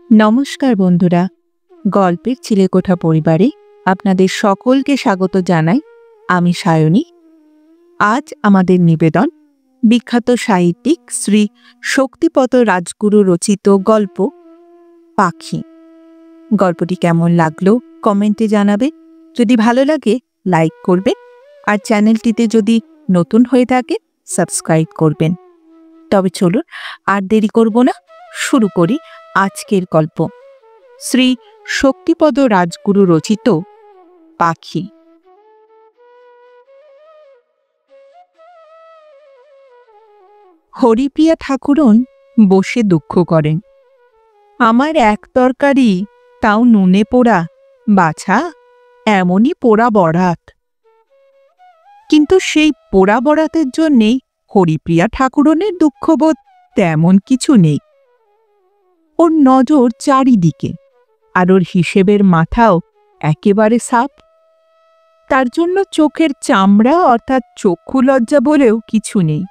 নমস্কার বন্ধুরা, গল্পের চিলেকোঠা পরিবারে আপনাদের সকলকে স্বাগত জানাই। আমি সায়নী। আজ আমাদের নিবেদন বিখ্যাত সাহিত্যিক শ্রী শক্তিপদ রাজগুরু রচিত গল্প পাখি। গল্পটি কেমন লাগলো কমেন্টে জানাবে। যদি ভালো লাগে লাইক করবেন, আর চ্যানেলটিতে যদি নতুন হয়ে থাকে সাবস্ক্রাইব করবেন। তবে চলুন আর দেরি করব না, শুরু করি আজকের গল্প। শ্রী শক্তিপদ রাজগুরু রচিত পাখি। হরিপ্রিয়া ঠাকুরন বসে দুঃখ করেন। আমার এক তরকারি, তাও নুনে পোড়া, বাছা এমনই পোড়া বরাত। কিন্তু সেই পোড়া বরাতের জন্যেই হরিপ্রিয়া ঠাকুরনের দুঃখবোধ তেমন কিছু নেই। ওর নজর চারিদিকে, আর ওর হিসেবের মাথাও একেবারে সাফ। তার জন্য চোখের চামড়া অর্থাৎ চক্ষু লজ্জা বলেও কিছু নেই।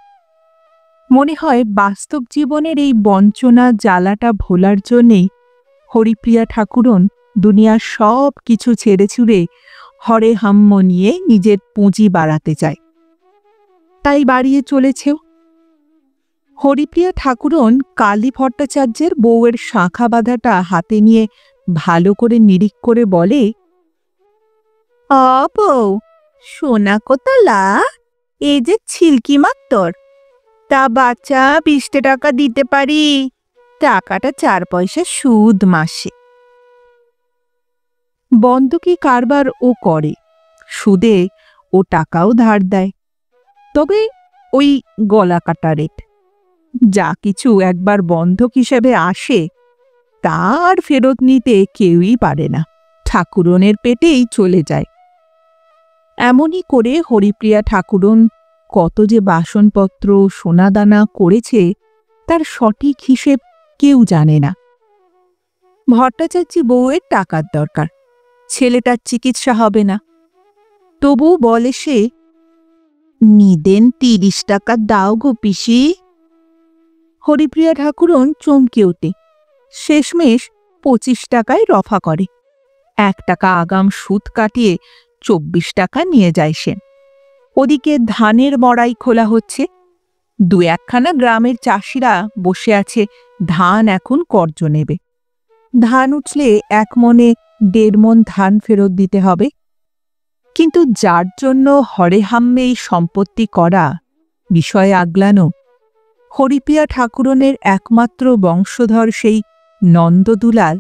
মনে হয় বাস্তব জীবনের এই বঞ্চনা জ্বালাটা ভোলার জন্যেই হরিপ্রিয়া ঠাকুরন দুনিয়ার সব কিছু ছেড়ে ছুড়ে হরে হাম্য নিয়ে নিজের পুঁজি বাড়াতে চায়। তাই বাড়িয়ে চলেছেও। হরিপ্রিয়া ঠাকুরন কালী ভট্টাচার্যের বউয়ের শাঁখা বাঁধাটা হাতে নিয়ে ভালো করে নিরিখ করে বলে, বউ, সোনা কোতলা, এই যে ছিলকি মাত্তর, তা বাচ্চা 20 টাকা দিতে পারি, টাকাটা 4 পয়সা সুদ মাসে। বন্ধকি কারবার ও করে, সুদে ও টাকাও ধার দেয়, তবে ওই গলা কাটা রেট। যা কিছু একবার বন্ধক হিসেবে আসে তার ফেরত নিতে কেউই পারে না, ঠাকুরনের পেটেই চলে যায়। এমনই করে হরিপ্রিয়া ঠাকুরন কত যে বাসনপত্র সোনাদানা করেছে তার সঠিক হিসেব কেউ জানে না। ভট্টাচার্য বউয়ের টাকার দরকার, ছেলেটার চিকিৎসা হবে না। তবু বলে সে, নিদেন 30 টাকা দাও গো পিসি। হরিপ্রিয়া ঠাকুরন চমকে ওঠে, শেষমেশ 25 টাকায় রফা করে। 1 টাকা আগাম সুদ কাটিয়ে 24 টাকা নিয়ে যায় সে। ওদিকে ধানের মড়াই খোলা হচ্ছে। 2-1খানা গ্রামের চাষিরা বসে আছে ধান এখন কর্জ নেবে। ধান উঠলে 1 মণে 1.5 মণ ধান ফেরত দিতে হবে। কিন্তু যার জন্য হরে হাম্মে এই সম্পত্তি করা, বিষয়ে আগলানো, হরিপ্রিয়া ঠাকুরনের একমাত্র বংশধর সেই নন্দদুলাল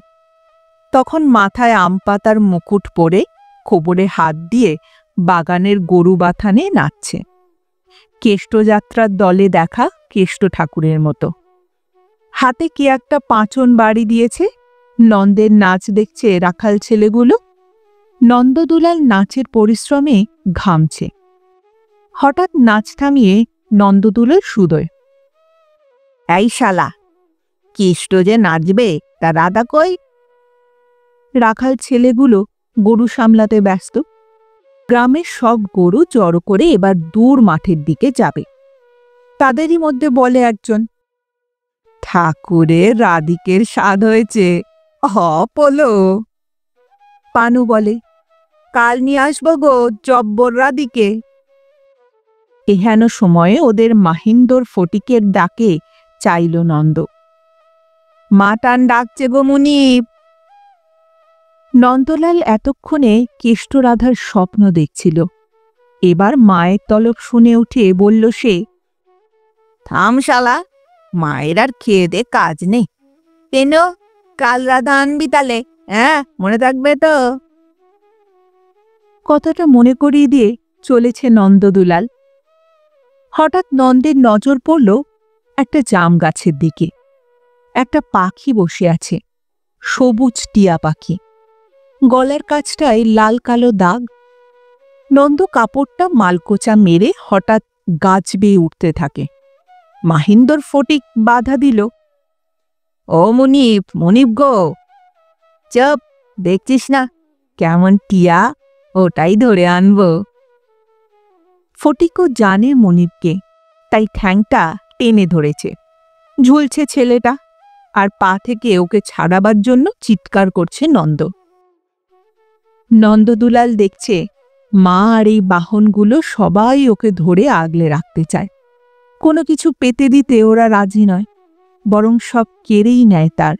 তখন মাথায় আমপাতার মুকুট পরে কোবরে হাত দিয়ে বাগানের গরু বাথানে নাচছে। কেষ্টযাত্রার দলে দেখা কেষ্ট ঠাকুরের মতো। হাতে কি একটা পাঁচন বাড়ি দিয়েছে, নন্দের নাচ দেখছে রাখাল ছেলেগুলো। নন্দদুলাল নাচের পরিশ্রমে ঘামছে। হঠাৎ নাচ থামিয়ে নন্দদুলাল সুদয়, এই শালা, কেষ্ট যে নাচবে তা রাধা কই? রাখাল ছেলেগুলো গরু সামলাতে ব্যস্ত। গ্রামের সব গরু জড়ো করে এবার দূর মাঠের দিকে যাবে। তাদেরই মধ্যে বলে একজন, ঠাকুরের রাধিকের স্বাদ হয়েছে, পোলো। পানু বলে, কাল নিয়ে আসবো গো জব্বর রাধিকে। এহেন সময়ে ওদের মাহিন্দর ফটিকের ডাকে চাইল নন্দ। মাটান ডাকছে গো মুনিব। নন্দলাল এতক্ষণে কেষ্টরাধার স্বপ্ন দেখছিল। এবার মায়ের তলব শুনে উঠে বলল সে, থাম শালা, মায়ের আর খেয়ে দে কাজ নেই। তেন কাল রাধা আনবি তালে, হ্যাঁ মনে থাকবে তো? কথাটা মনে করিয়ে দিয়ে চলেছে নন্দদুলাল। হঠাৎ নন্দের নজর পড়ল একটা জাম গাছের দিকে। একটা পাখি বসে আছে, সবুজ টিয়া পাখি। গলার কাছটায় লাল কালো দাগ। নন্দ কাপড়টা মালকোচা মেরে হঠাৎ গাছ বেয়ে উঠতে থাকে। মাহিন্দর ফটিক বাধা দিল, ও মুনিব, মুনিব গো, চপ, দেখছিস না কেমন টিয়া, ওটাই ধরে আনবো। ফটিকও জানে মুনিবকে, তাই ঠ্যাংটা টেনে ধরেছে। ঝুলছে ছেলেটা। আর পা থেকে ওকে ছাড়াবার জন্য চিৎকার করছে নন্দ। নন্দদুলাল দেখছে মা আর এই বাহনগুলো সবাই ওকে ধরে আগলে রাখতে চায়। কোনো কিছু পেতে দিতে ওরা রাজি নয়, বরং সব কেড়েই নেয় তার।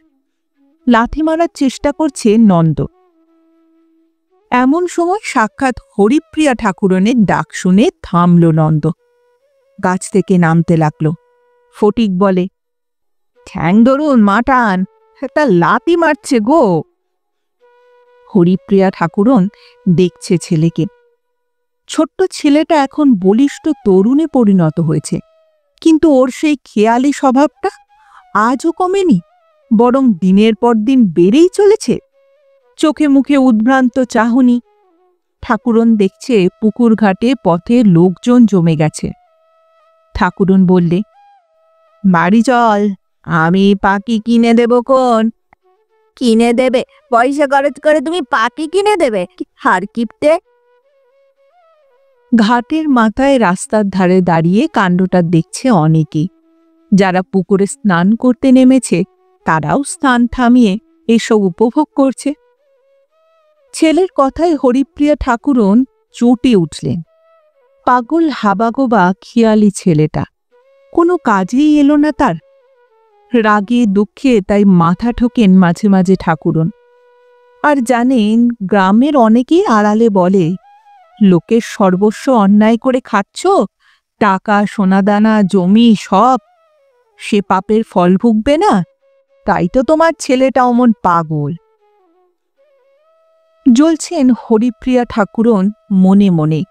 লাথি মারার চেষ্টা করছে নন্দ। এমন সময় সাক্ষাৎ হরিপ্রিয়া ঠাকুরনের ডাক শুনে থামল নন্দ। গাছ থেকে নামতে লাগলো। ফটিক বলে, ঠ্যাং ধরুন মাটান, একটা লাথি মারছে গো। হরিপ্রিয়া ঠাকুরন দেখছে ছেলেকে। ছোট্ট ছেলেটা এখন বলিষ্ঠ তরুণে পরিণত হয়েছে, কিন্তু ওর সেই খেয়ালি স্বভাবটা আজও কমেনি, বরং দিনের পর দিন বেড়েই চলেছে। চোখে মুখে উদ্ভ্রান্ত চাহনি। ঠাকুরন দেখছে পুকুর ঘাটে পথে লোকজন জমে গেছে। ঠাকুরন বললে, বাড়ি চল, আমি পাখি কিনে দেব। কোন কিনে দেবে? পয়সা খরচ করে তুমি পাখি কিনে দেবে? হার কিপটে। ঘাটের মাথায় রাস্তার ধারে দাঁড়িয়ে কাণ্ডটা দেখছে অনেকেই। যারা পুকুরে স্নান করতে নেমেছে তারাও স্নান থামিয়ে এসব উপভোগ করছে। ছেলের কথায় হরিপ্রিয়া ঠাকুরন চটে উঠলেন। পাগল হাবাগোবা খেয়ালি ছেলেটা, কোনো কাজেই এলো না তার। রাগে দুঃখে তাই মাথা ঠোকেন মাঝে মাঝে ঠাকুরন। আর জানেন, গ্রামের অনেকেই আড়ালে বলে, লোকের সর্বস্ব অন্যায় করে খাচ্ছ, টাকা সোনাদানা জমি সব, সে পাপের ফল ভুগবে না? তাই তো তোমার ছেলেটা অমন পাগল। জ্বলছেন হরিপ্রিয়া ঠাকুরন মনে মনে,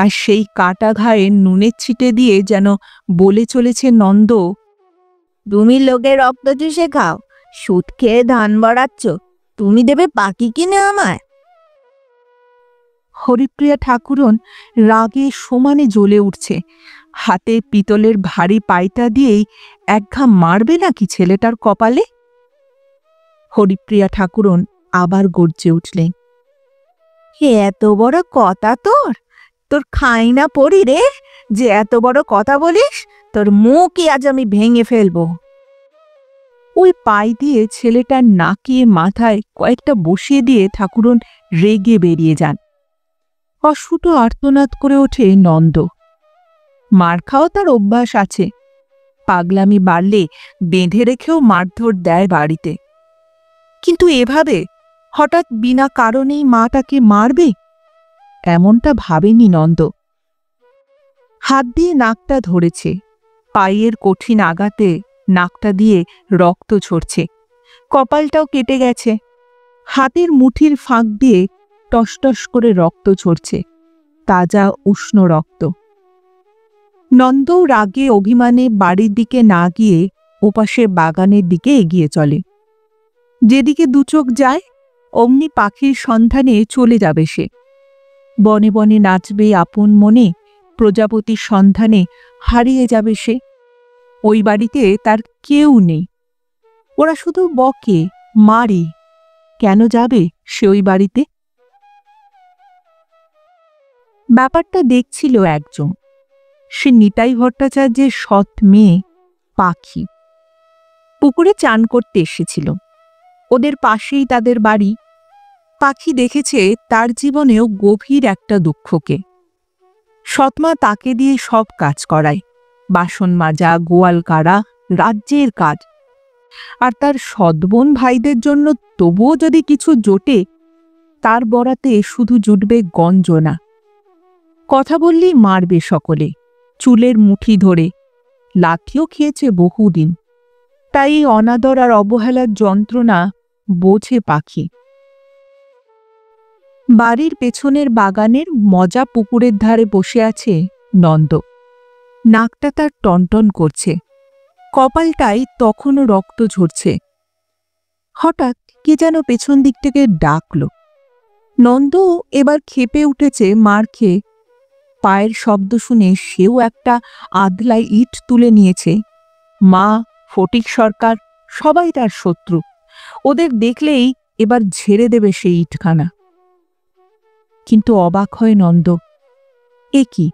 আর সেই কাটা ঘায়ে নুনের ছিটে দিয়ে যেন বলে চলেছে নন্দ, তুমি লোকের রক্ত চুষে খাও, সুদ খেয়ে ধান বাড়াচ্ছ, তুমি দেবে পাখি কিনে আমায়? হরিপ্রিয়া ঠাকুরন রাগে সমানে জ্বলে উঠছে। হাতে পিতলের ভারী পাইটা দিয়েই একঘা মারবে নাকি ছেলেটার কপালে? হরিপ্রিয়া ঠাকুরন আবার গর্জে উঠলেন, এত বড় কথা তোর? তোর খাই না পড়ি রে, যে এত বড় কথা বলিস? তোর মুখই আজ আমি ভেঙে ফেলবো। ওই পাই দিয়ে ছেলেটার নাকে মাথায় কয়েকটা বসিয়ে দিয়ে ঠাকুরন রেগে বেরিয়ে যান। অস্ফুট আর্তনাদ করে ওঠে নন্দ। মার খাওয়া তার অভ্যাস আছে, পাগলামি বাড়লে বেঁধে রেখেও মারধর দেয় বাড়িতে। কিন্তু এভাবে হঠাৎ বিনা কারণেই মা তাকে মারবে, এমনটা ভাবেনি নন্দ। হাত দিয়ে নাকটা ধরেছে, পায়ের কঠিন আঘাতে নাকটা দিয়ে রক্ত ঝরছে, কপালটাও কেটে গেছে। হাতের মুঠির ফাঁক দিয়ে টসটস করে রক্ত ঝরছে, তাজা উষ্ণ রক্ত। নন্দ রাগে অভিমানে বাড়ির দিকে না গিয়ে ওপাশের বাগানের দিকে এগিয়ে চলে। যেদিকে দুচোখ যায় অমনি পাখির সন্ধানে চলে যাবে সে। বনে বনে নাচবে আপন মনে, প্রজাপতির সন্ধানে হারিয়ে যাবে সে। ওই বাড়িতে তার কেউ নেই, ওরা শুধু বকে মারে। কেন যাবে সে ওই বাড়িতে? ব্যাপারটা দেখছিল একজন, সে নিতাই ভট্টাচার্যের সৎ মেয়ে পাখি। পুকুরে চান করতে এসেছিল, ওদের পাশেই তাদের বাড়ি। পাখি দেখেছে তার জীবনেও গভীর একটা দুঃখকে। সৎমা তাকে দিয়ে সব কাজ করায়, বাসন মাজা, গোয়াল কাড়া, রাজ্যের কাজ। আর তার সৎবোন ভাইদের জন্য তবুও যদি কিছু জোটে, তার বরাতে শুধু জুটবে গঞ্জনা। কথা বললেই মারবে সকলে, চুলের মুঠি ধরে। লাথিও খেয়েছে বহুদিন। তাই অনাদর আর অবহেলার যন্ত্রণা বোঝে পাখি। বাড়ির পেছনের বাগানের মজা পুকুরের ধারে বসে আছে নন্দ। নাকটা তার টনটন করছে, কপালটায় তখনও রক্ত ঝরছে। হঠাৎ কে যেন পেছন দিক থেকে ডাকল। নন্দ এবার ক্ষেপে উঠেছে মার খেয়ে। পায়ের শব্দ শুনে সেও একটা আদলায় ইট তুলে নিয়েছে। মা, ফটিক সরকার সবাই তার শত্রু। ওদের দেখলেই এবার ঝেড়ে দেবে সেই ইটখানা। কিন্তু অবাক হয় নন্দ। এ কি,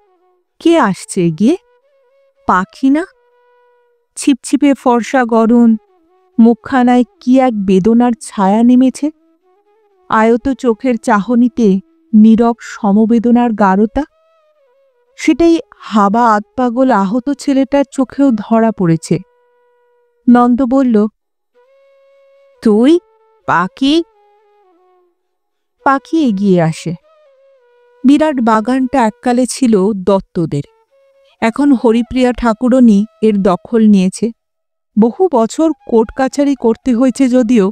কে আসছে এগিয়ে? পাখি না? ছিপছিপে ফর্সা গরম, মুখখানায় কি এক বেদনার ছায়া নেমেছে। আয়ত চোখের চাহনিতে নীরব সমবেদনার গাঢ়তা। সেটাই হাবা আতপাগল আহত ছেলেটার চোখেও ধরা পড়েছে। নন্দ বলল, তুই পাখি? পাখি এগিয়ে আসে। বিরাট বাগানটা এককালে ছিল দত্তদের, এখন হরিপ্রিয়া ঠাকুরনী এর দখল নিয়েছে। বহু বছর কোর্ট কাছারি করতে হয়েছে যদিও।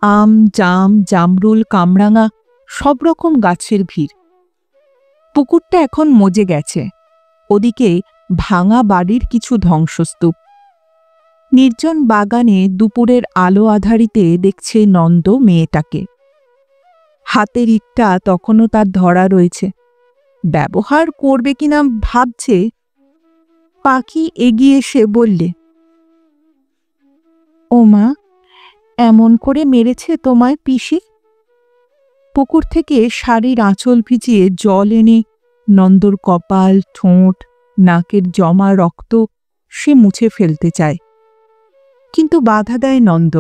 আম, জাম, জামরুল, কামরাঙা সব রকম গাছের ভিড়। পুকুরটা এখন মজে গেছে। ওদিকে ভাঙা বাড়ির কিছু ধ্বংসস্তূপ। নির্জন বাগানে দুপুরের আলো আধারিতে দেখছে নন্দ মেয়েটাকে। হাতের ইটটা তখনও তার ধরা রয়েছে, ব্যবহার করবে কিনা ভাবছে। পাখি এগিয়ে এসে বললে, ও মা, এমন করে মেরেছে তোমায় পিসি? পুকুর থেকে শাড়ির আঁচল ভিজিয়ে জল এনে নন্দর কপাল, ঠোঁট, নাকের জমা রক্ত সে মুছে ফেলতে চায়, কিন্তু বাধা দেয় নন্দ।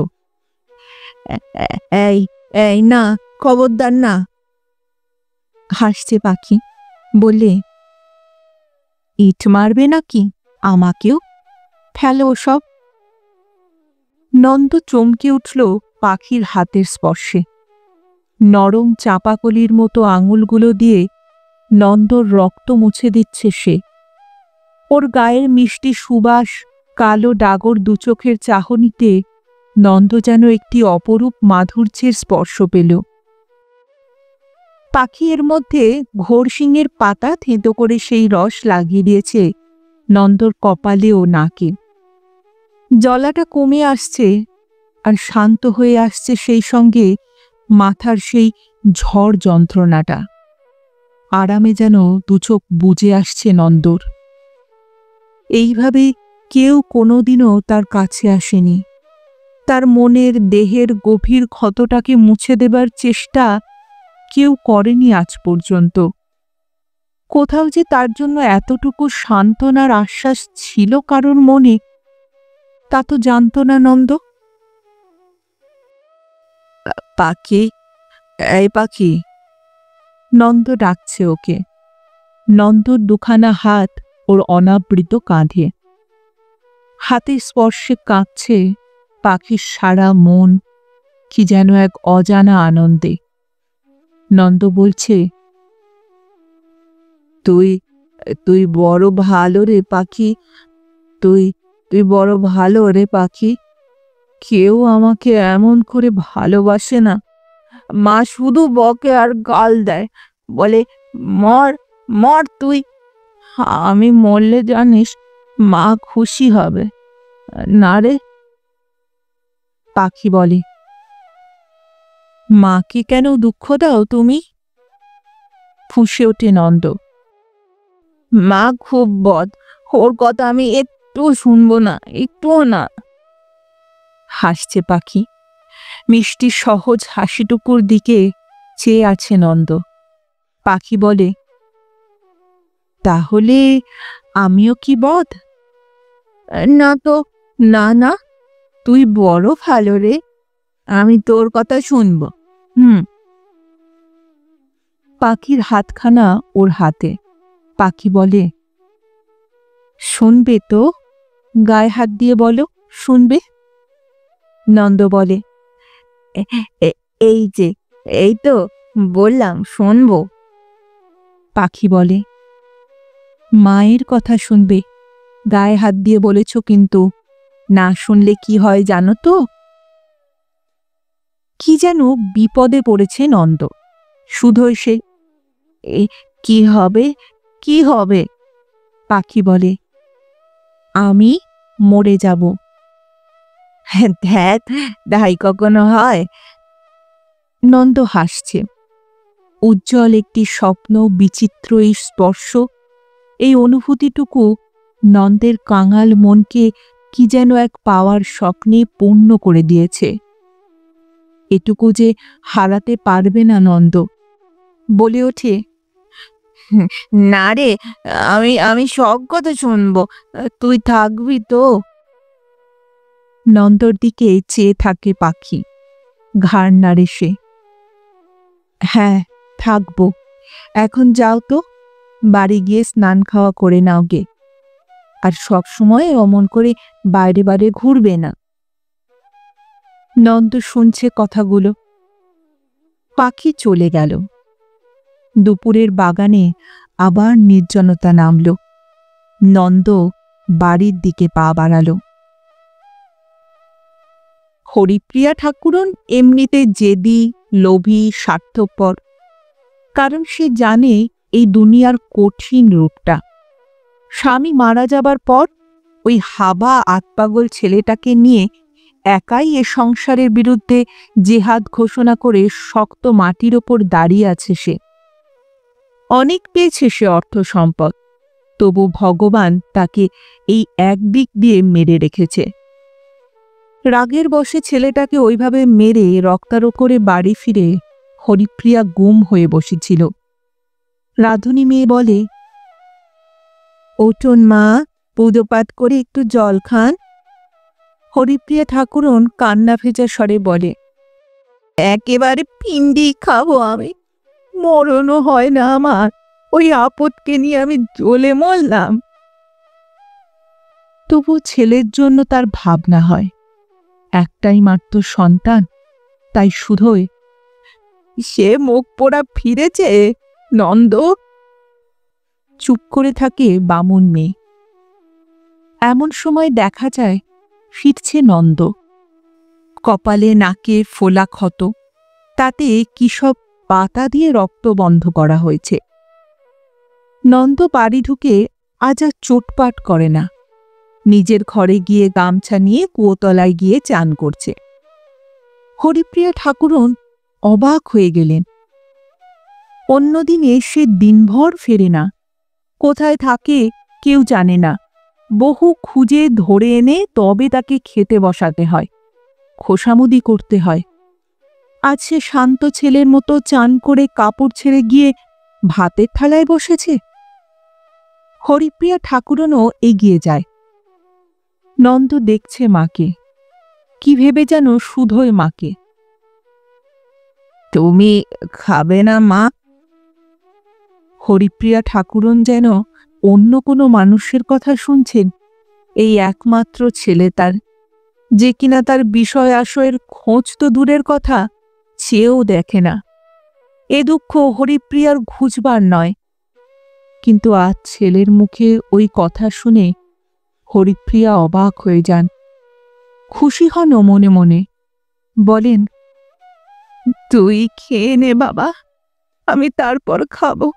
এই এই না, খবরদার না। হাসছে পাখি, বললে, ইট মারবে নাকি আমাকেও? ফেলো সব। নন্দ চমকে উঠল পাখির হাতের স্পর্শে। নরম চাপাকলির মতো আঙুলগুলো দিয়ে নন্দর রক্ত মুছে দিচ্ছে সে। ওর গায়ের মিষ্টি সুবাস, কালো ডাগর দুচোখের চাহনিতে নন্দ যেন একটি অপরূপ মাধুর্যের স্পর্শ পেল। পাখি এর মধ্যে ঘোড়শিঙের পাতা থেঁতো করে সেই রস লাগিয়ে দিয়েছে নন্দর কপালে ও নাকে। জলাটা কমে আসছে আর শান্ত হয়ে আসছে সেই সঙ্গে মাথার সেই ঝড় যন্ত্রণাটা। আরামে যেন দুচোখ বুজে আসছে নন্দর। এইভাবে কেউ কোনোদিনও তার কাছে আসেনি। তার মনের দেহের গভীর ক্ষতটাকে মুছে দেবার চেষ্টা কেউ করেনি আজ পর্যন্ত। কোথাও যে তার জন্য এতটুকু সান্ত্বনার আশ্বাস ছিল কারোর মনে, তা তো জানত না নন্দ। পাখি, এই পাখি। নন্দ ডাকছে ওকে। নন্দর দুখানা হাত ওর অনাবৃত কাঁধে। হাতের স্পর্শে কাঁপছে পাখির সারা মন, কি যেন এক অজানা আনন্দে। নন্দ বলছে, তুই তুই বড় ভালো রে পাখি, তুই তুই বড় ভালো রে পাখি। কেউ আমাকে এমন করে ভালোবাসে না। মা শুধু বকে আর গাল দেয়, বলে, মর মর তুই। আমি মরলে জানিস মা খুশি হবে না রে। পাখি বলে, মাকে কেন দুঃখ দাও তুমি? ফুঁসে ওঠে নন্দ, মা খুব বদ, ওর কথা আমি একটু শুনবো না, একটুও না। হাসছে পাখি। মিষ্টি সহজ হাসিটুকুর দিকে চেয়ে আছে নন্দ। পাখি বলে, তাহলে আমিও কি বদ? না তো, না না, তুই বড় ভালো রে, আমি তোর কথা শুনব। পাখির হাতখানা ওর হাতে। পাখি বলে, শুনবে তো? গায়ে হাত দিয়ে বলো, শুনবে? নন্দ বলে, এই যে, এই তো বললাম শুনবো। পাখি বলে, মায়ের কথা শুনবে। গায়ে হাত দিয়ে বলেছ, কিন্তু না শুনলে কি হয় জানো তো? কি যেন বিপদে পড়েছে নন্দ। শুধোই সে, কি হবে, কি হবে? পাখি বলে, আমি মরে যাব। ধ্যাত, তাই কখনো হয়? নন্দ হাসছে। উজ্জ্বল একটি স্বপ্ন, বিচিত্র এই স্পর্শ, এই অনুভূতিটুকু নন্দের কাঙাল মনকে কি যেন এক পাওয়ার স্বপ্নে পূর্ণ করে দিয়েছে। এটুকু যে হারাতে পারবে না নন্দ। বলে ওঠে, না রে, আমি আমি সব কথা শুনবো, তুই থাকবি তো? নন্দর দিকে চেয়ে থাকে পাখি, ঘাড় নাড়ে সে। হ্যাঁ, থাকবো। এখন যাও তো, বাড়ি গিয়ে স্নান খাওয়া করে নাও গে। আর সব সময় অমন করে বাইরে বাইরে ঘুরবে না। নন্দ শুনছে কথাগুলো। পাখি চলে গেল। দুপুরের বাগানে আবার নির্জনতা নামল। নন্দ বাড়ির দিকে পা বাড়ালো। হরিপ্রিয়া ঠাকুরন এমনিতে জেদি, লোভী, স্বার্থপর। কারণ সে জানে এই দুনিয়ার কঠিন রূপটা। স্বামী মারা যাবার পর ওই হাবা আতপাগল ছেলেটাকে নিয়ে একাই এ সংসারের বিরুদ্ধে জেহাদ ঘোষণা করে শক্ত মাটির ওপর দাঁড়িয়ে আছে সে। অনেক পেয়েছে সে অর্থ সম্পদ, তবু ভগবান তাকে এই এক দিক দিয়ে মেরে রেখেছে। রাগের বশে ছেলেটাকে ওইভাবে মেরে রক্তারো করে বাড়ি ফিরে হরিপ্রিয়া গুম হয়ে বসেছিল। রাধুনী মেয়ে বলে, ওঠুন মা, পুজোপাঠ করে একটু জল খান। হরিপ্রিয়া ঠাকুরন কান্না ভেজা স্বরে বলে, একেবারে পিণ্ডি খাবো আমি, মরণও হয় না আমার, ওই আপদকে নিয়ে আমি জ্বলে মরলাম। তবু ছেলের জন্য তার ভাবনা হয়। একটাই মাত্র সন্তান, তাই শুধোয়, সে মুখ পোড়া ফিরেছে নন্দ। চুপ করে থাকে বামুন মেয়ে। এমন সময় দেখা যায় ফিরছে নন্দ। কপালে নাকে ফোলা ক্ষত, তাতে কি সব পাতা দিয়ে রক্ত বন্ধ করা হয়েছে। নন্দ বাড়ি ঢুকে আজ আর চোটপাট করে না। নিজের ঘরে গিয়ে গামছা নিয়ে কুয়োতলায় গিয়ে চান করছে। হরিপ্রিয়া ঠাকুরন অবাক হয়ে গেলেন। অন্যদিনে সে দিনভর ফেরে না, কোথায় থাকে কেউ জানে না। বহু খুঁজে ধরে এনে তবে তাকে খেতে বসাতে হয়, খোসামুদি করতে হয়। আজ সে শান্ত ছেলের মতো চান করে কাপড় ছেড়ে গিয়ে ভাতের থালায় বসেছে। হরিপ্রিয়া ঠাকুরনও এগিয়ে যায়। নন্দ দেখছে মাকে, কি ভেবে যেন শুধোয় মাকে। তুমি খাবে না মা? হরিপ্রিয়া ঠাকুরন যেন অন্য কোনো মানুষের কথা শুনছেন। এই একমাত্র ছেলে তার, যে কিনা তার বিষয় আশয়ের খোঁজ তো দূরের কথা, চেয়েও দেখে না। এ দুঃখ হরিপ্রিয়ার ঘুচবার নয়। কিন্তু আজ ছেলের মুখে ওই কথা শুনে হরিপ্রিয়া অবাক হয়ে যান। খুশি হন মনে মনে, বলেন, তুই খেয়ে নে বাবা, আমি তারপর খাবো।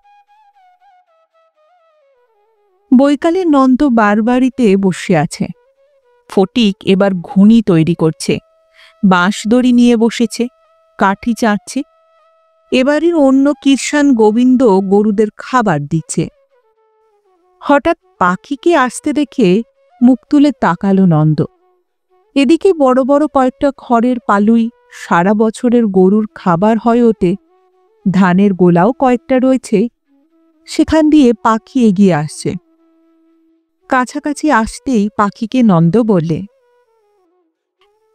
বৈকালে নন্দ বারবাড়িতে বসে আছে। ফটিক এবার ঘুনি তৈরি করছে, বাঁশদড়ি নিয়ে বসেছে, কাঠি চাটছে। এবারের অন্য কিরসান গোবিন্দ গরুদের খাবার দিচ্ছে। হঠাৎ পাখিকে আসতে দেখে মুখ তুলে তাকালো নন্দ। এদিকে বড় বড় কয়েকটা খড়ের পালুই সারা বছরের গরুর খাবার হয় ওতে। ধানের গোলাও কয়েকটা রয়েছে, সেখান দিয়ে পাখি এগিয়ে আসছে। কাছাকাছি আসতেই পাখিকে নন্দ বললে,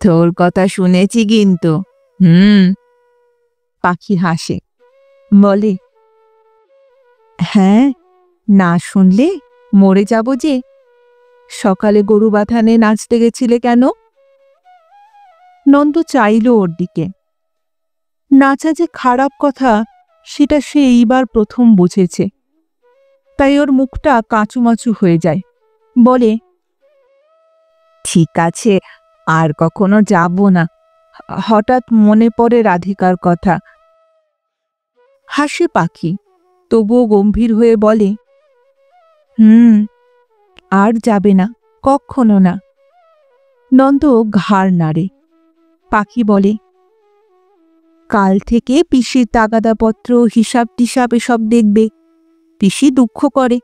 তোর কথা শুনেছি কিন্তু। পাখি হাসে, বলে, হ্যাঁ, না শুনলে মরে যাব যে। সকালে গরু বাথানে নাচতে গেছিলে কেন? নন্দ চাইল ওর দিকে। নাচা যে খারাপ কথা সেটা সে এইবার প্রথম বুঝেছে। তাই ওর মুখটা কাঁচুমাচু হয়ে যায়। বলে, ঠিক আছে, আর কখনো যাব না। হঠাৎ মনে পড়ে রাধিকার কথা। হাসে পাখি, তবুও গম্ভীর হয়ে বলে, আর যাবে না, কখনো না। নন্দ ঘাড় নাড়ে। পাখি বলে, কাল থেকে পিসির তাগাদাপত্র, হিসাব টিসাব এসব দেখবে। পিসি দুঃখ করে,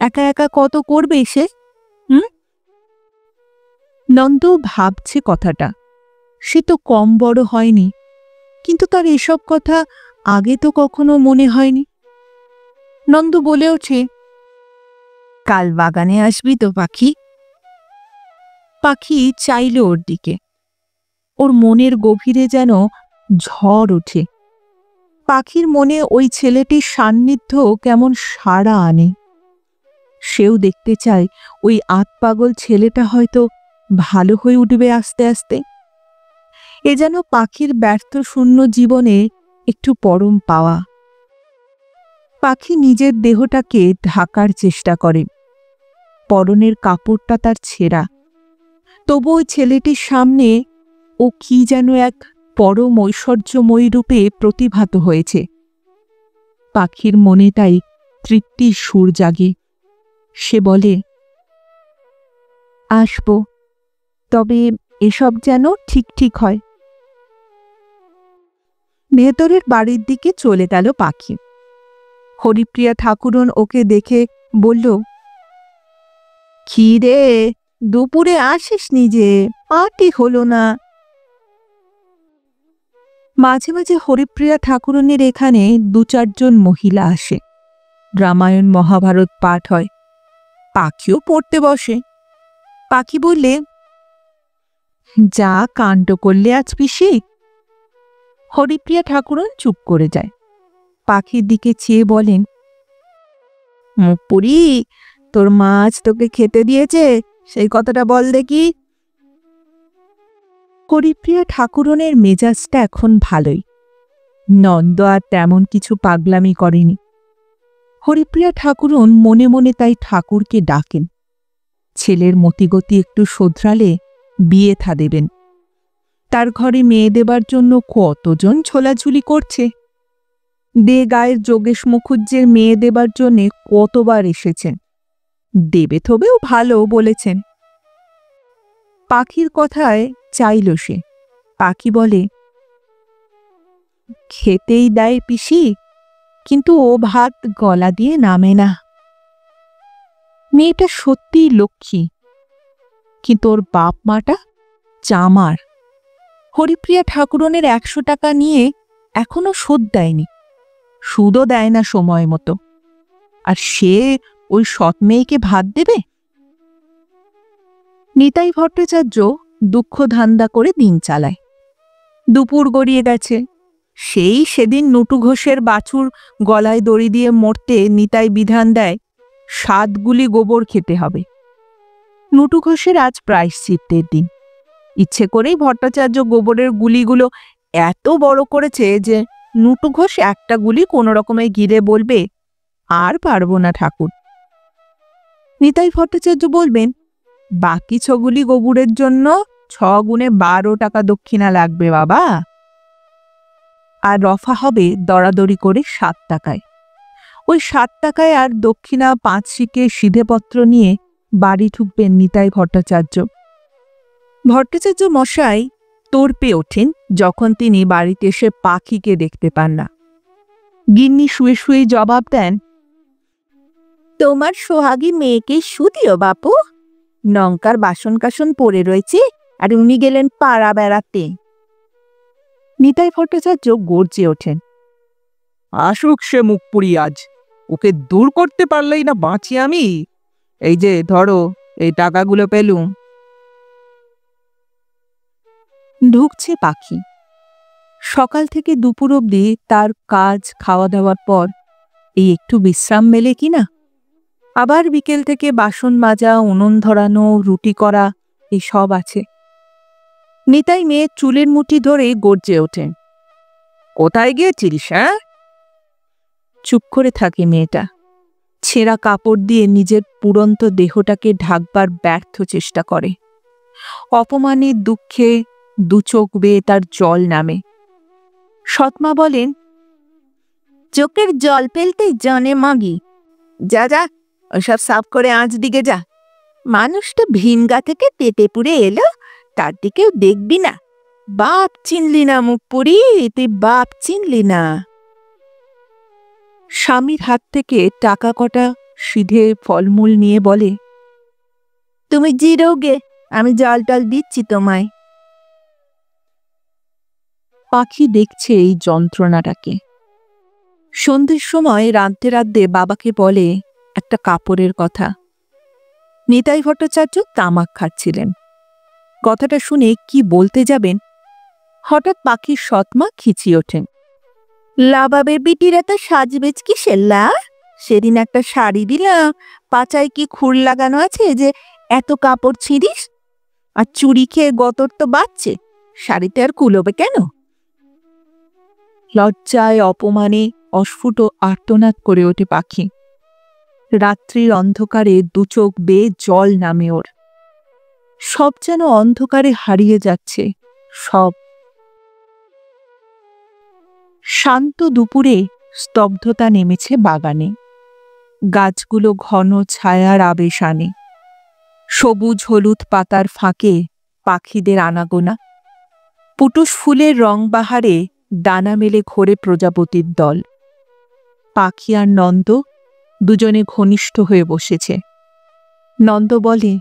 একা একা কত করবে সে। নন্দ ভাবছে কথাটা। সে তো কম বড় হয়নি, কিন্তু তার এসব কথা আগে তো কখনো মনে হয়নি। নন্দ বলে ওঠে, কাল বাগানে আসবি তো পাখি? পাখি চাইল ওর দিকে। ওর মনের গভীরে যেন ঝড় ওঠে। পাখির মনে ওই ছেলেটির সান্নিধ্য কেমন সাড়া আনে। সেও দেখতে চায় ওই আতপাগল ছেলেটা হয়তো ভালো হয়ে উঠবে আস্তে আস্তে। এ যেন পাখির ব্যর্থ শূন্য জীবনে একটু পরম পাওয়া। পাখি নিজের দেহটাকে ঢাকার চেষ্টা করে। পরনের কাপড়টা তার ছেঁড়া, তবু ওই ছেলেটির সামনে ও কি যেন এক পরম ঐশ্বর্যময়ী রূপে প্রতিভাত হয়েছে। পাখির মনেটাই তৃপ্তির সুর জাগে। সে বলে, আসব, তবে এসব যেন ঠিক ঠিক হয়। ভেতরের বাড়ির দিকে চলে গেল পাখি। হরিপ্রিয়া ঠাকুরন ওকে দেখে বলল, কি রে, দুপুরে আসিস নিজে, পাটি হলো না। মাঝে মাঝে হরিপ্রিয়া ঠাকুরনের এখানে ২-৪ জন মহিলা আসে। রামায়ণ মহাভারত পাঠ হয়। পাখিও পড়তে বসে। পাখি বললে, যা কাণ্ড করলে আজ পিসি। হরিপ্রিয়া ঠাকুরন চুপ করে যায়। পাখির দিকে চেয়ে বলেন, মুখপুরি, তোর মা আজ তোকে খেতে দিয়েছে, সেই কথাটা বল দেখি। হরিপ্রিয়া ঠাকুরনের মেজাজটা এখন ভালোই। নন্দ আর তেমন কিছু পাগলামি করেনি। হরিপ্রিয়া ঠাকুরন মনে মনে তাই ঠাকুরকে ডাকেন। ছেলের মতিগতি একটু শোধরালে বিয়ে থা দেবেন। তার ঘরে মেয়ে দেবার জন্য কতজন ছোলাছুলি করছে। দে গায়ের যোগেশ মুখুজ্জের মেয়ে দেবার জন্যে কতবার এসেছেন। দেবে তবেও ভালো বলেছেন। পাখির কথায় চাইল সে। পাখি বলে, খেতেই দেয় পিসি, কিন্তু ও ভাত গলা দিয়ে নামে না। মেয়েটা সত্যিই লক্ষ্মী, কিন্তু ওর বাপ মাটা চামার। হরিপ্রিয়া ঠাকুরনের ১০০ টাকা নিয়ে এখনো শোধ দেয়নি, সুদও দেয় না সময় মতো। আর সে ওই সৎ মেয়েকে ভাত দেবে? নিতাই ভট্টাচার্য দুঃখ ধান্দা করে দিন চালায়। দুপুর গড়িয়ে গেছে। সেই সেদিন নুটু ঘোষের বাছুর গলায় দড়ি দিয়ে মরতে নিতাই বিধান দেয় ৭ গুলি গোবর খেতে হবে। নুটু ঘোষের আজ প্রায়শ্চিত্তের দিন। ইচ্ছে করেই ভট্টাচার্য গোবরের গুলিগুলো এত বড় করেছে যে নুটু ঘোষ একটা গুলি কোনো রকমে গিরে বলবে, আর পারব না ঠাকুর। নিতাই ভট্টাচার্য বলবেন, বাকি ৬ গুলি গোবরের জন্য ৬ গুণে ১২ টাকা দক্ষিণা লাগবে বাবা। আর রফা হবে দরাদরি করে ৭ টাকায়। ওই ৭ টাকায় আর দক্ষিণা ৫ শিকে সিধেপত্র নিয়ে বাড়ি ঢুকবেন নিতাই ভট্টাচার্য। ভট্টাচার্য মশাই তোড়পে ওঠেন যখন তিনি বাড়িতে এসে পাখিকে দেখতে পান না। গিন্নি শুয়ে শুয়ে জবাব দেন, তোমার সোহাগী মেয়েকে শুধিও বাপু, লঙ্কার বাসন কাসন পড়ে রয়েছে, আর উনি গেলেন পাড়া বেড়াতে। নিতাই ভট্টাচার্য গর্জে ওঠেন, আসুক সে মুখপুরি আজ, ওকে দূর করতে পারলেই না বাঁচি আমি। এই যে ধরো, এই টাকাগুলো পেলুম। ঢুকছে পাখি। সকাল থেকে দুপুর অবধি তার কাজ খাওয়া দাওয়ার পর এই একটু বিশ্রাম মেলে কিনা। আবার বিকেল থেকে বাসন মাজা, উনুন ধরানো, রুটি করা, এসব আছে। নিতাই মেয়ের চুলের মুঠি ধরে গর্জে ওঠেন, কোথায় গিয়েছিস? হ্যাঁ? চুপ করে থাকে মেয়েটা। ছেঁড়া কাপড় দিয়ে নিজের পুরন্ত দেহটাকে ঢাকবার ব্যর্থ চেষ্টা করে। অপমানের দুঃখে ২ চোখ বেয়ে তার জল নামে। সৎমা বলেন, চোখের জল ফেলতেই জানে মাগি, যা যা ওসব সাফ করে আঁচ দিকে যা। মানুষটা ভিনগা থেকে তেতেপুরে এলো, তার দিকেও দেখবি না। বাপ চিনলি না মুখপুরি, তুই বাপ চিনলি না। স্বামীর হাত থেকে টাকা কটা সিধে ফলমূল নিয়ে বলে, তুমি জিরোগে, আমি জল টল দিচ্ছি তোমায়। পাখি দেখছে এই যন্ত্রণাটাকে। সন্ধ্যের সময় রাঁধতে রাঁধতে বাবাকে বলে একটা কাপড়ের কথা। নিতাই ভট্টাচার্য তামাক খাচ্ছিলেন। কথাটা শুনে কি বলতে যাবেন, হঠাৎ পাখির সৎমা খিচিয়ে ওঠেন। লাবাবের বিটির এত সাজবেজ কি সেল্লা? সেদিন একটা শাড়ি দিলাম, পাচায় কি খুর লাগানো আছে যে এত কাপড় ছিঁড়িস? আর চুরি খেয়ে গতর তো বাচ্চে, শাড়িতে আর কুলোবে কেন? লজ্জায় অপমানে অস্ফুট আর্তনাদ করে ওঠে পাখি। রাত্রির অন্ধকারে দুচোখ বেয়ে জল নামে ওর। সব যেন অন্ধকারে হারিয়ে যাচ্ছে, সব। শান্ত দুপুরে স্তব্ধতা নেমেছে বাগানে। গাছগুলো ঘন ছায়ার আবেশ আনে। সবুজ হলুদ পাতার ফাঁকে পাখিদের আনাগোনা। পুটুস ফুলের রং বাহারে ডানা মেলে ঘোরে প্রজাপতির দল। পাখি আর নন্দ দুজনে ঘনিষ্ঠ হয়ে বসেছে। নন্দ বলে,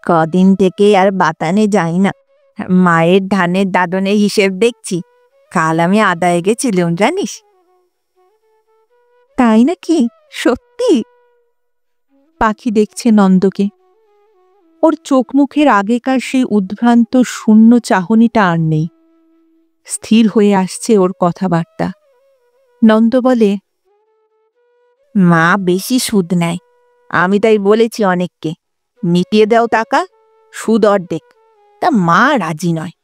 কদিন থেকে আর বাতানে যাই না, মায়ের ধানের দাদনের হিসেব দেখছি। কাল আমি আদায়ে গেছিলাম জানিস? তাই নাকি? সত্যি? পাখি দেখছে নন্দকে। ওর চোখ মুখের আগেকার সেই উদ্ভ্রান্ত শূন্য চাহনিটা আর নেই। স্থির হয়ে আসছে ওর কথাবার্তা। নন্দ বলে, মা বেশি সুদ নেয়, আমি তাই বলেছি অনেককে, মিটিয়ে দাও টাকা, সুদ অর্ধেক। তা মা রাজি নয়।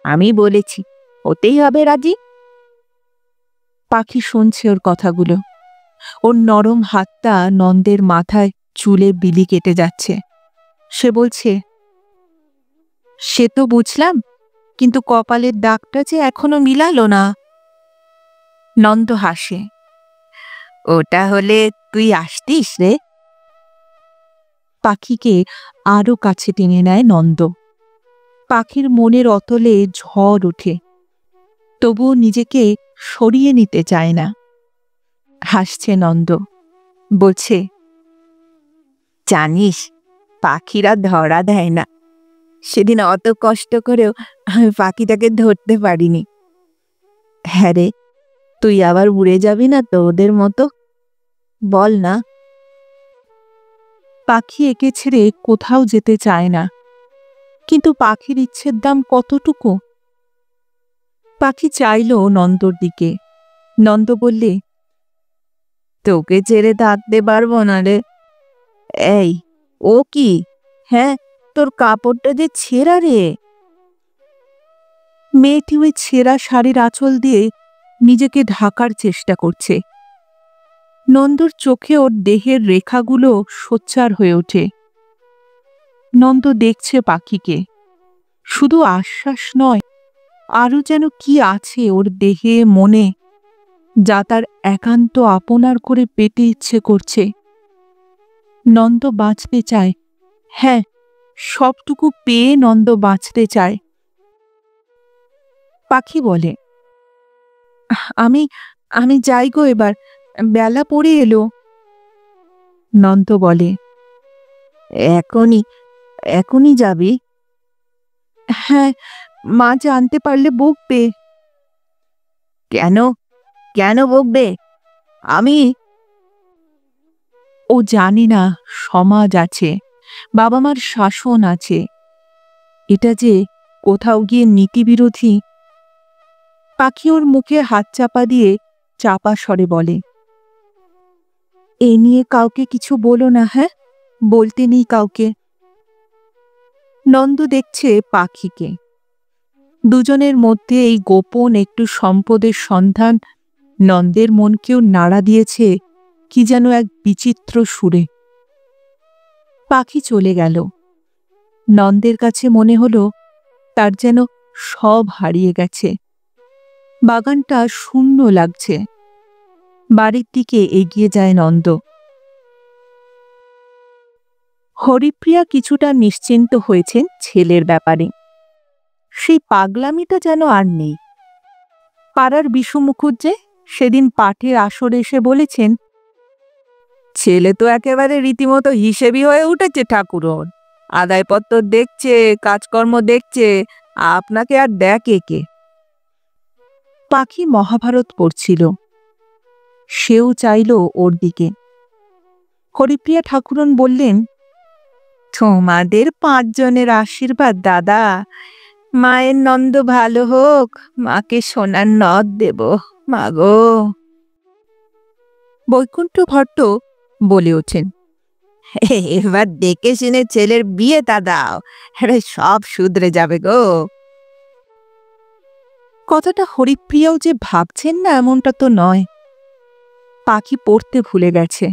আমি বলেছি, হতেই হবে রাজি। পাখি শুনছে ওর কথাগুলো। ওর নরম হাতটা নন্দের মাথায় চুলে বিলি কেটে যাচ্ছে। সে বলছে, সে তো বুঝলাম, কিন্তু কপালের দাগটা যে এখনো মিলালো না। নন্দ হাসে, ওটা হলে তুই আসতিস রে। পাখিকে আরো কাছে টেনে নেয় নন্দ। পাখির মনের অতলে ঝড় ওঠে, তবুও নিজেকে সরিয়ে নিতে চায় না। হাসছে নন্দ, বলছে, জানিস, পাখিরা ধরা দেয় না। সেদিন অত কষ্ট করেও আমি পাখিটাকে ধরতে পারিনি। হ্যাঁ রে, তুই আবার উড়ে যাবি না তো ওদের মতো? বল না। পাখি একে ছেড়ে কোথাও যেতে চায় না, কিন্তু পাখির ইচ্ছের দাম কতটুকু? পাখি চাইল নন্দর দিকে। নন্দ বললে, তোকে ছেড়ে থাকতে পারবো না রে। এই, ও কি? হ্যাঁ, তোর কাপড়টা যে ছেঁড়া রে। মেয়েটি ওই ছেঁড়া শাড়ির আঁচল দিয়ে নিজেকে ঢাকার চেষ্টা করছে। নন্দর চোখে ওর দেহের রেখাগুলো সোচ্চার হয়ে ওঠে। নন্দ দেখছে পাখিকে। শুধু আশ্বাস নয়, আরও যেন কি আছে ওর দেহে মনে, যা তার একান্ত আপনার করে পেতে ইচ্ছে করছে। নন্দ বাঁচতে চায়। হ্যাঁ, সবটুকু পেয়ে নন্দ বাঁচতে চায়। পাখি বলে, আমি আমি যাই গো এবার, বেলা পড়ে এলো। নন্দ বলে, এখনই এখনই যাবি? হ্যাঁ, মা জানতে পারলে বকবে। কেন? কেন বকবে? আমি? ও জানে না সমাজ আছে, বাবা মার শাসন আছে। এটা যে কোথাও গিয়ে নীতিবিরোধী। পাখি ওর মুখে হাত চাপা দিয়ে চাপা স্বরে বলে, এ নিয়ে কাউকে কিছু বলো না। হ্যাঁ, বলতে নেই কাউকে। নন্দ দেখছে পাখিকে। দুজনের মধ্যে এই গোপন একটু সম্পদের সন্ধান নন্দের মনকেও নাড়া দিয়েছে কি যেন এক বিচিত্র সুরে। পাখি চলে গেল। নন্দের কাছে মনে হলো তার যেন সব হারিয়ে গেছে। বাগানটা শূন্য লাগছে। বাড়ির দিকে এগিয়ে যায় নন্দ। হরিপ্রিয়া কিছুটা নিশ্চিন্ত হয়েছেন ছেলের ব্যাপারে। সেই পাগলামিটা যেন আর নেই। পাড়ার বিশু মুখুজ্জে সেদিন পাঠের আসরে এসে বলেছেন, ছেলে তো একেবারে রীতিমতো হিসেবি হয়ে উঠেছে ঠাকুরন, আদায়পত্র দেখছে, কাজকর্ম দেখছে, আপনাকে আর দেখে কে? পাখি মহাভারত পড়ছিল। সেও চাইল ওর দিকে। হরিপ্রিয়া ঠাকুরন বললেন, তোমাদের 5 জনের আশীর্বাদ দাদা। মায়ের নন্দ ভালো হোক, মাকে সোনার নথ দেব মাগো। বৈকুণ্ঠ ভট্ট বলে ওঠেন, এবার দেখে শুনে ছেলের বিয়েটা দাও, সব শুধরে যাবে গো। কথাটা হরিপ্রিয়াও যে ভাবছেন না এমনটা তো নয়। পাখি পড়তে ভুলে গেছে,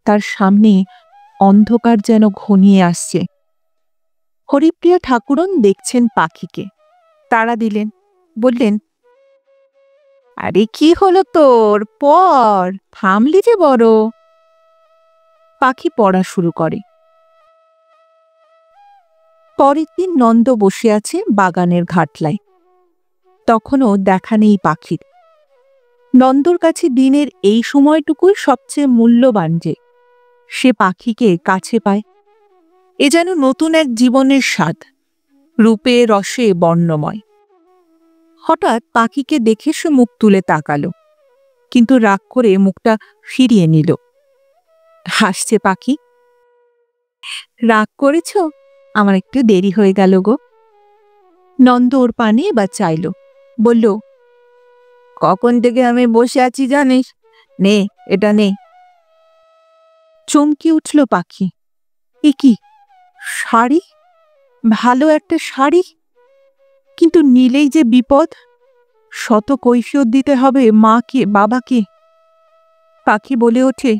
তার সামনে অন্ধকার যেন ঘনিয়ে আসছে। হরিপ্রিয়া ঠাকুরন দেখছেন পাখিকে, তাড়া দিলেন, বললেন, আরে কি হলো তোর, পড়, থামলি যে বড়। পাখি পড়া শুরু করে। পরের দিন নন্দ বসে আছে বাগানের ঘাটলায়। তখনও দেখা নেই পাখির। নন্দর কাছে দিনের এই সময়টুকুই সবচেয়ে মূল্যবান যে সে পাখিকে কাছে পায়। এ যেন নতুন এক জীবনের স্বাদ, রূপে রসে বর্ণময়। হঠাৎ পাখিকে দেখে সে মুখ তুলে তাকালো, কিন্তু রাগ করে মুখটা ফিরিয়ে নিল। হাসছে পাখি। রাগ করেছ? আমার একটু দেরি হয়ে গেল গো। নন্দ ওর পানে এবার চাইল, বলল, কখন থেকে আমি বসে আছি জানিস? নে, এটা নে। চমকে উঠল পাখি। এ কি শাড়ি, ভালো একটা শাড়ি, কিন্তু নিলেই যে বিপদ, শত কৈফিয়ত দিতে হবে মাকে বাবাকে। পাখি বলে ওঠে,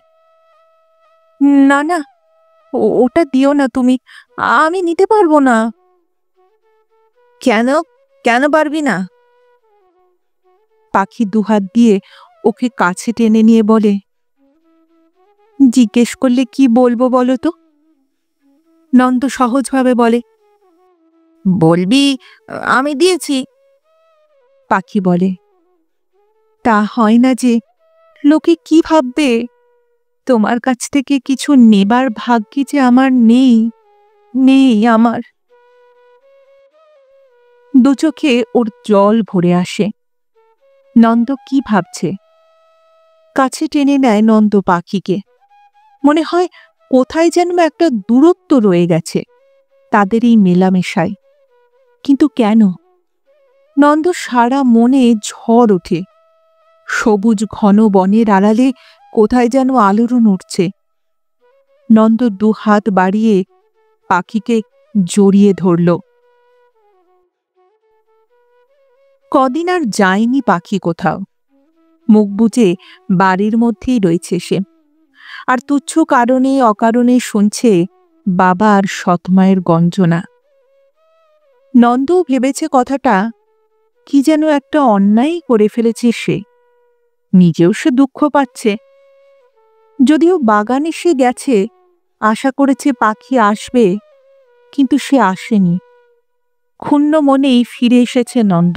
না না, ওটা দিও না তুমি, আমি নিতে পারবো না। কেন, কেন পারবি না? পাখি দুহাত দিয়ে ওকে কাছে টেনে নিয়ে বলে, জিজ্ঞেস করলে কি বলবো বলো তো? নন্দ সহজভাবে বলে, বলবি আমি দিয়েছি। পাখি বলে, তা হয় না যে, লোকে কি ভাববে? তোমার কাছ থেকে কিছু নেবার ভাগ্যে যে আমার নেই, নেই আমার। দু চোখে ওর জল ভরে আসে। নন্দ কি ভাবছে? কাছে টেনে নেয় নন্দ পাখিকে। মনে হয় কোথায় যেন একটা দূরত্ব রয়ে গেছে তাদের এই মেলামেশায়। কিন্তু কেন? নন্দ সারা মনে ঝড় ওঠে। সবুজ ঘন বনের আড়ালে কোথায় যেন আলোড়ন উঠছে। নন্দ দুহাত বাড়িয়ে পাখিকে জড়িয়ে ধরল। কদিন আর যায়নি পাখি কোথাও। মুখ বুজে বাড়ির মধ্যেই রয়েছে সে, আর তুচ্ছ কারণে অকারণে শুনছে বাবা আর সৎমায়ের গঞ্জনা। নন্দও ভেবেছে কথাটা কি যেন একটা অন্যায় করে ফেলেছে সে। নিজেও সে দুঃখ পাচ্ছে। যদিও বাগানে সে গেছে, আশা করেছে পাখি আসবে, কিন্তু সে আসেনি। ক্ষুণ্ণ মনেই ফিরে এসেছে নন্দ।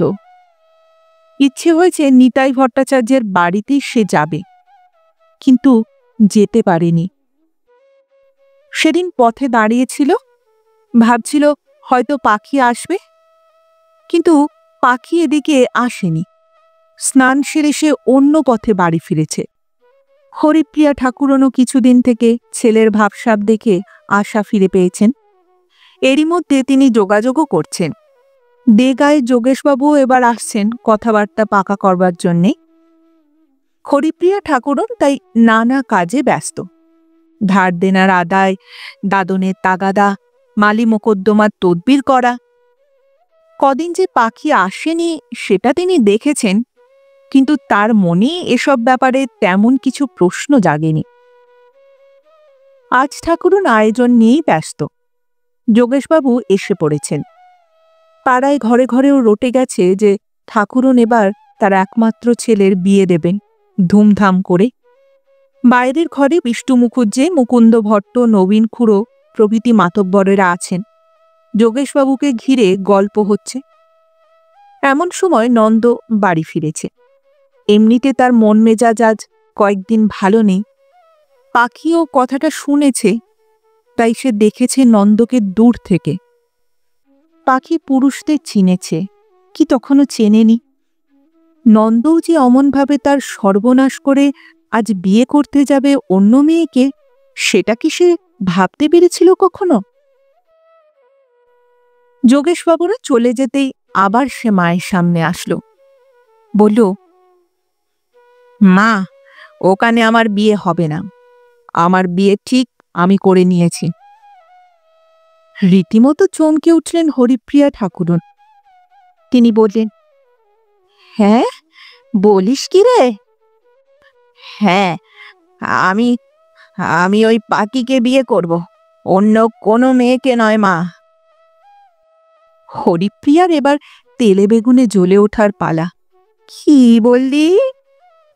ইচ্ছে হয়েছে নিতাই ভট্টাচার্যের বাড়িতেই সে যাবে, কিন্তু যেতে পারেনি। সেদিন পথে দাঁড়িয়েছিল, ভাবছিল হয়তো পাখি আসবে, কিন্তু পাখি এদিকে আসেনি। স্নান সেরে সে অন্য পথে বাড়ি ফিরেছে। হরিপ্রিয়া ঠাকুরনও কিছুদিন থেকে ছেলের ভাবসাব দেখে আশা ফিরে পেয়েছেন। এরই মধ্যে তিনি যোগাযোগও করছেন। দেগায় যোগেশবাবু এবার আসছেন কথাবার্তা পাকা করবার জন্যে। হরিপ্রিয়া ঠাকুরন তাই নানা কাজে ব্যস্ত। ধার দেনার আদায়, দাদনের তাগাদা, মালি মোকদ্দমার তদবির করা। কদিন যে পাখি আসেনি সেটা তিনি দেখেছেন, কিন্তু তার মনে এসব ব্যাপারে তেমন কিছু প্রশ্ন জাগেনি। আজ ঠাকুরন আয়োজন নিয়েই ব্যস্ত। যোগেশবাবু এসে পড়েছেন। পাড়ায় ঘরে ঘরেও রটে গেছে যে ঠাকুরন এবার তার একমাত্র ছেলের বিয়ে দেবেন ধুমধাম করে। বাইরের ঘরে বিষ্ণু মুখুজ্জে, মুকুন্দ ভট্ট, নবীন খুড়ো প্রভৃতি মাতব্বরেরা আছেন। যোগেশবাবুকে ঘিরে গল্প হচ্ছে। এমন সময় নন্দ বাড়ি ফিরেছে। এমনিতে তার মন মেজাজ আজ কয়েকদিন ভালো নেই। পাখিও কথাটা শুনেছে, তাই সে দেখেছে নন্দকে দূর থেকে। পাখি পুরুষদের চিনেছে, কি তখনও চেনেনি? নন্দও যে অমনভাবে তার সর্বনাশ করে আজ বিয়ে করতে যাবে অন্য মেয়েকে, সেটা কি সে ভাবতে পেরেছিল কখনো? যোগেশবাবুরা চলে যেতেই আবার সে মায়ের সামনে আসলো, বলল, মা, ওখানে আমার বিয়ে হবে না, আমার বিয়ে ঠিক আমি করে নিয়েছি। রীতিমতো চমকে উঠলেন হরিপ্রিয়া ঠাকুরন। তিনি বললেন, হ্যাঁ, বলিস কি রে? হ্যাঁ, আমি আমি ওই পাকিকে বিয়ে করব, অন্য কোনো মেয়েকে নয় মা। হরিপ্রিয়ার এবার তেলে বেগুনে জ্বলে ওঠার পালা। কি বললি?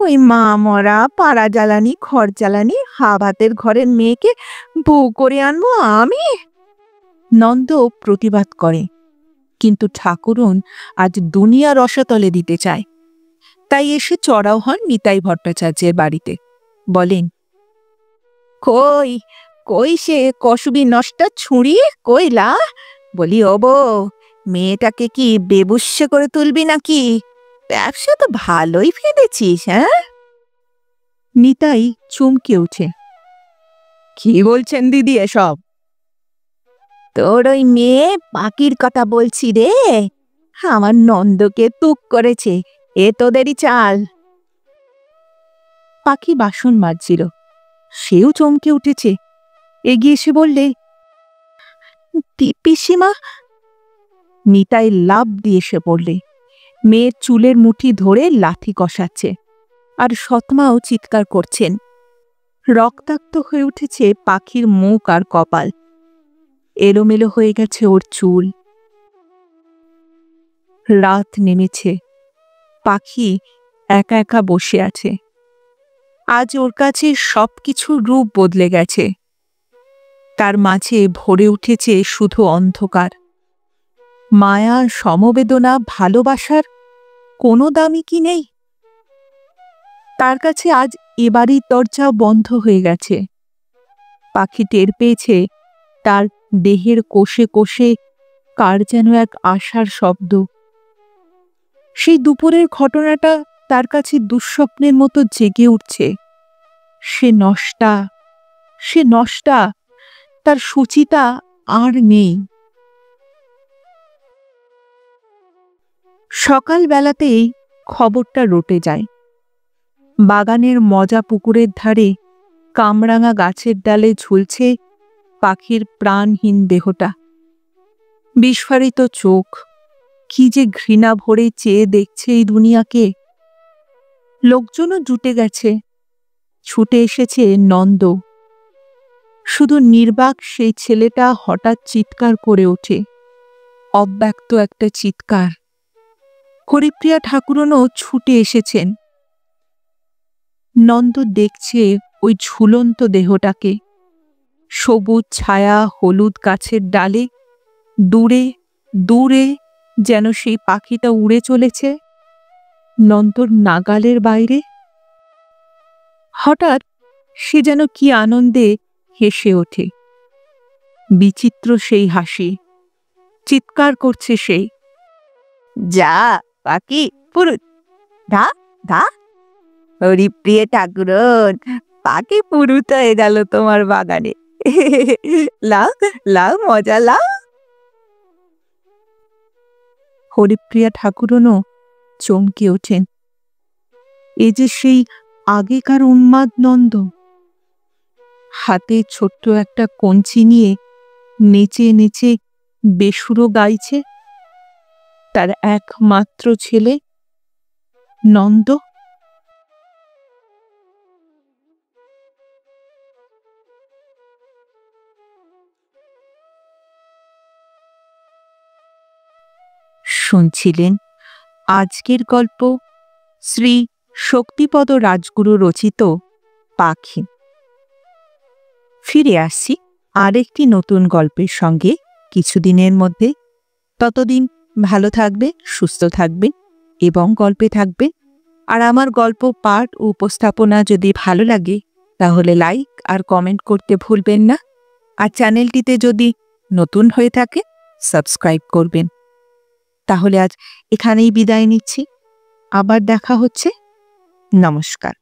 ওই মা মরা পাড়া জ্বালানি ঘর জ্বালানি হাবাতের ঘরের মেয়েকে বউ করে আনবো আমি? নন্দ প্রতিবাদ করে, কিন্তু ঠাকুরন আজ দুনিয়া রসাতলে দিতে চায়। তাই এসে চড়াও হন নিতাই ভট্টাচার্যের বাড়িতে। বলেন, কই কই সে কসুবি নষ্টা ছুঁড়ি কইলা? বলি, ও বউ, মেয়েটাকে কি বেবুস্যে করে তুলবি নাকি? ব্যবসা তো ভালোই ফেলেছিস। হ্যাঁ? নিতাই চমকে উঠে, কি বলছেন দিদি এসব? তোর ওই মেয়ে পাকির কথা বলছি রে। আমার নন্দকে তুক করেছে, এ তোদেরই চাল। পাখি বাসন মাজছিল, সেও চমকে উঠেছে। এগিয়ে এসে বললে, পিসিমা। নিতাই লাফ দিয়ে এসে পড়লে, মেয়ের চুলের মুঠি ধরে লাথি কষাচ্ছে, আর সৎমাও চিৎকার করছেন। রক্তাক্ত হয়ে উঠেছে পাখির মুখ আর কপাল, এলোমেলো হয়ে গেছে ওর চুল। রাত নেমেছে, পাখি একা একা বসে আছে। আজ ওর কাছে সবকিছুর রূপ বদলে গেছে। তার মাঝে ভরে উঠেছে শুধু অন্ধকার। মায়া, সমবেদনা, ভালোবাসার কোনো দামই কি নেই তার কাছে। আজ এবারই দরজা বন্ধ হয়ে গেছে। পাখি টের পেয়েছে তার দেহের কোষে কোষে কার যেন এক আশার শব্দ। সেই দুপুরের ঘটনাটা তার কাছে দুঃস্বপ্নের মতো জেগে উঠছে। সে নষ্টা, সে নষ্টা, তার সুচিতা আর নেই। সকালবেলাতেই খবরটা রটে যায়। বাগানের মজা পুকুরের ধারে কামরাঙা গাছের ডালে ঝুলছে পাখির প্রাণহীন দেহটা। বিস্ফারিত চোখ কি যে ঘৃণা ভরে চেয়ে দেখছে এই দুনিয়াকে। লোকজনও জুটে গেছে, ছুটে এসেছে নন্দ। শুধু নির্বাক সেই ছেলেটা হঠাৎ চিৎকার করে ওঠে, অব্যক্ত একটা চিৎকার। হরিপ্রিয়া ঠাকুরনও ছুটে এসেছেন। নন্দ দেখছে ওই ঝুলন্ত দেহটাকে, সবুজ ছায়া হলুদ গাছের ডালে। দূরে দূরে যেন সেই পাখিটা উড়ে চলেছে, নন্দর নাগালের বাইরে। হঠাৎ সে যেন কি আনন্দে হেসে ওঠে। বিচিত্র সেই হাসি, চিৎকার করছে সে, যা পাখি পুরুত, ধা ধা। হরিপ্রিয়া ঠাকুরন, পাখি পুরুত হয়ে গেল তোমার বাগানে। লাও লাও, মজা লাও। হরিপ্রিয়া ঠাকুরনও চমকে ওঠেন। এ যে সেই আগেকার উন্মাদ নন্দ। হাতে ছোট্ট একটা কঞ্চি নিয়ে নেচে নেচে বেসুরো গাইছে তার একমাত্র ছেলে নন্দ। শুনছিলেন আজকের গল্প শ্রী শক্তিপদ রাজগুরু রচিত পাখি। ফিরে আসছি আরেকটি নতুন গল্পের সঙ্গে কিছুদিনের মধ্যে। ততদিন ভালো থাকবে, সুস্থ থাকবে এবং গল্পে থাকবে। আর আমার গল্প পাঠ ও উপস্থাপনা যদি ভালো লাগে তাহলে লাইক আর কমেন্ট করতে ভুলবেন না। আর চ্যানেলটিতে যদি নতুন হয়ে থাকে সাবস্ক্রাইব করবেন। তাহলে আজ এখানেই বিদায় নিচ্ছি। আবার দেখা হচ্ছে। নমস্কার।